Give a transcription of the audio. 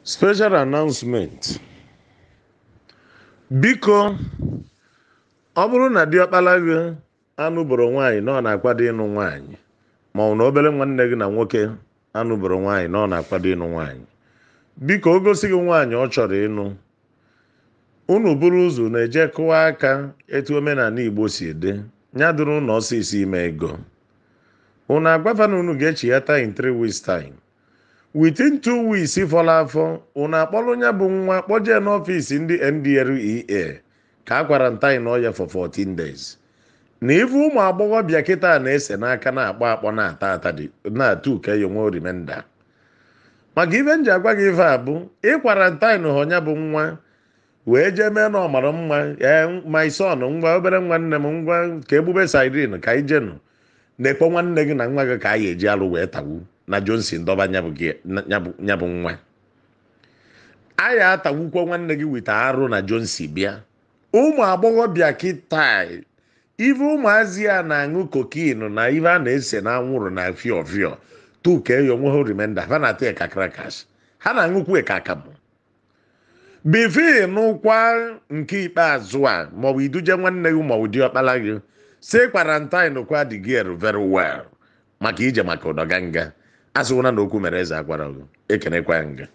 Special announcement. Biko, ọ bụrụ na diọkpala gị anụboro nwaanyị na ọ na-akwado ịnụ nwaanyị, ma ọ na obere nwanne gị na nwoke anụboro nwaanyị na ọ na-akwado ịnụ nwaanyị, biko o gosi gị nwaanyị ọ chọrọ ịnụ, unu buru ụzọ na-eje kụwa aka etu omenala Igbo si ede, ya dịrị unu ọsịsọ ime ego. Unu agwafa na unu ga-echighata in 3 weeks time. Within 2 weeks fọrọ afọ, unu akpọrọ ya bụ nwa kpọjee n'ọfịs ndị NDLEA ka a kwarantain ọya for 14 days. Na ife ụmụ agbọghọbịa kịta na-ese n'aka na-akpọ akpọ na-ata ata dị na-atụ uke yonwe rimenda. Maka ife nji agwa gị ife a bụ ịkwarantain ọnya bụ nwa wee jee mee na ọmara mma my son ngwa obere nwanne m ngwa ka egbube siren ka ijenu na-ekpọ nwanne gị na nwa gị ka a ya eji alụ wee tawu na Johnson dọba nyabụ nwa a ya atawukwo nwanne gị wite arụ na Johnson bịa. Ụmụ agbọghọbịa kịta ife ụmụazị a na-aṅụ kokin na ife a na-ese na anwụrụ na fiọfiọ tuke onwe ha rimenda ha na-ata eka krakas, ha na-aṅụkwu eka akamụ bifi n'ụkwa nke ikpeazụ a maọbụ iduje nwanne gị maọbụ diọkpala gị si kwarantin kwa dị gị very well maka ije maka ụdọganga. Asịwụna na okwu mere eze agwara gị ekenekwa nga.